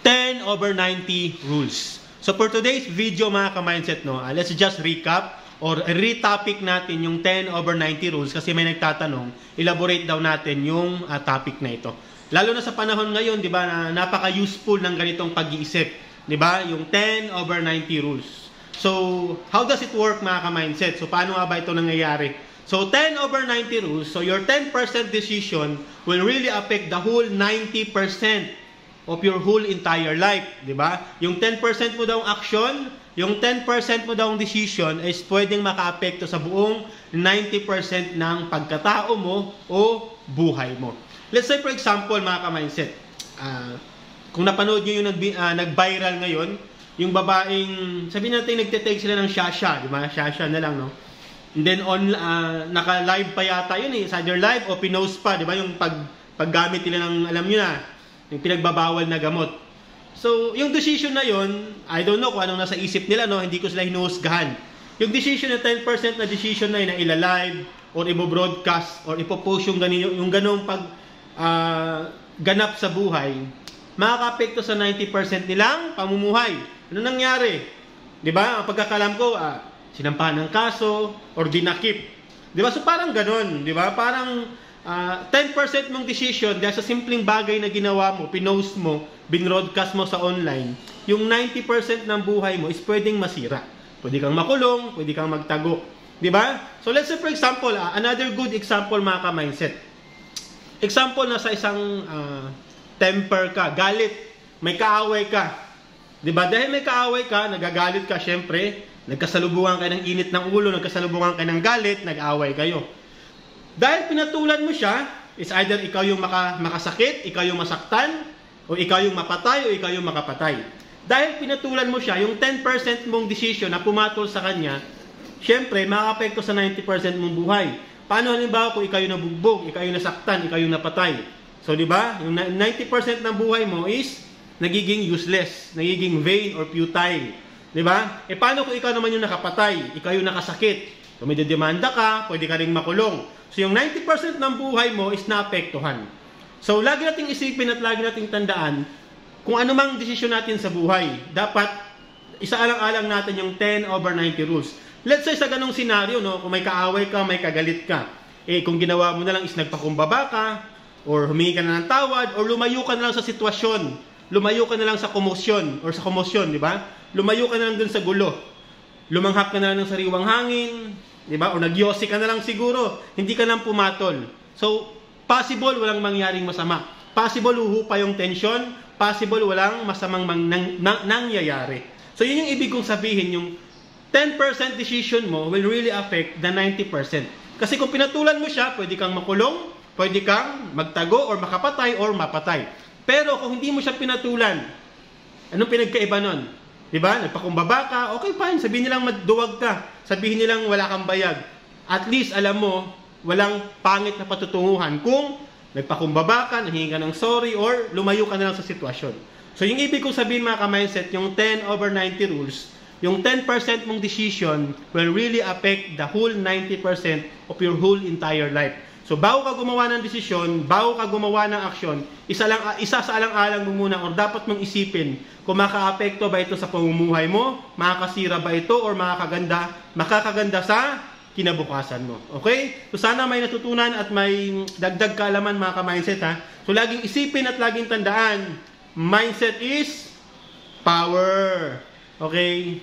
10 over 90 rules. So for today's video mga ka-mindset, no, let's just recap or retopic natin yung 10 over 90 rules kasi may nagtatanong, elaborate daw natin yung topic na ito. Lalo na sa panahon ngayon, di ba, na napaka-useful ng ganitong pag-iisip. Di ba? Yung 10 over 90 rules. So, how does it work mga ka-mindset? So, paano nga ba ito nangyayari? So, 10 over 90 rules, so your 10% decision will really affect the whole 90% of your whole entire life. Di ba? Yung 10% mo daw action, yung 10% mo daw decision is pwedeng maka-apekto sa buong 90% ng pagkatao mo o buhay mo. Let's say for example mga ka-mindset, kung napanood nyo yung nag-viral ngayon, yung babaeng, sabihin natin nagte-take sila ng Shasha, di ba? Shasha na lang, no? And then naka-live pa yata yun eh, sa either live o pinost pa, di ba? Yung paggamit nila ng, alam nyo na, yung pinagbabawal na gamot. So, yung decision na yun, I don't know kung anong nasa isip nila, no? Hindi ko sila hinuhusgahan. Yung decision na 10% na decision na yun na ila-live or i-broadcast or ipopost yung ganong ganap sa buhay, makaka-apekto sa 90% nilang pamumuhay. Ano nangyari? Di ba? Ang pagkakalam ko, sinampahan ng kaso or dinakip. Di ba? So parang ganon. Di ba? Parang 10% mong decision dahil sa simpleng bagay na ginawa mo, pinost mo, binroadcast mo sa online, yung 90% ng buhay mo is pwedeng masira. Pwede kang makulong, pwede kang magtago. Di ba? So let's say for example, another good example mga ka-mindset. Example na sa isang temper ka, galit, may kaaway ka. 'Di ba? Dahil may kaaway ka, nagagalit ka, syempre, nagkasalubungan kayo ng init ng ulo, nagkasalubungan kayo ng galit, nag-aaway kayo. Dahil pinatulan mo siya, is either ikaw yung makasakit, ikaw yung masaktan, o ikaw yung mapatay, o ikaw yung makapatay. Dahil pinatulan mo siya, yung 10% mong decision na pumatol sa kanya, syempre, makaka-apekto sa 90% mong buhay. Paano halimbawa kung ikaw yung nabugbog, ikaw yung nasaktan, ikaw yung napatay? So, di ba? Yung 90% ng buhay mo is nagiging useless, nagiging vain or futile. Di ba? E paano kung ikaw naman yung nakapatay, ikaw yung nakasakit? Kung may dedemanda ka, pwede ka ring makulong. So, yung 90% ng buhay mo is naapektuhan. So, lagi nating isipin at lagi nating tandaan kung ano mang desisyon natin sa buhay. Dapat isaalang-alang natin yung 10 over 90 rules. Let's say sa ganong senaryo, no, kung may kaaway ka, may kagalit ka, kung ginawa mo na lang is nagpakumbaba ka, or humingi ka na ng tawad, or lumayo ka na lang sa sitwasyon, lumayo ka na lang sa komosyon, or sa komosyon, di ba? Lumayo ka na lang dun sa gulo, lumanghap ka na lang ng sariwang hangin, di ba? O nagyosi ka na lang siguro, hindi ka nang pumatol. So, possible walang mangyaring masama. Possible huhupa yung tension, possible walang masamang nangyayari. So, yun yung ibig kong sabihin, yung 10% decision mo will really affect the 90%. Kasi kung pinatulan mo siya, pwede kang makulong, pwede kang magtago or makapatay or mapatay. Pero kung hindi mo siya pinatulan, anong pinagkaiba nun? Diba? Nagpakumbaba ka, okay fine, sabihin nilang maduwag ka, sabihin nilang wala kang bayag. At least alam mo, walang pangit na patutunguhan kung nagpakumbaba ka, nahingi ka ng sorry, or lumayo ka na lang sa sitwasyon. So yung ibig kong sabihin mga ka-mindset, yung 10 over 90 rules, yung 10% mong decision will really affect the whole 90% of your whole entire life. So, bago ka gumawa ng desisyon, bago ka gumawa ng aksyon, isa sa alang-alang mo muna or dapat mong isipin kung makaapekto ba ito sa pamumuhay mo, makakasira ba ito, or makakaganda sa kinabukasan mo. Okay? So, sana may natutunan at may dagdag kaalaman mga ka-mindset, ha? So, laging isipin at laging tandaan, mindset is power. Okay?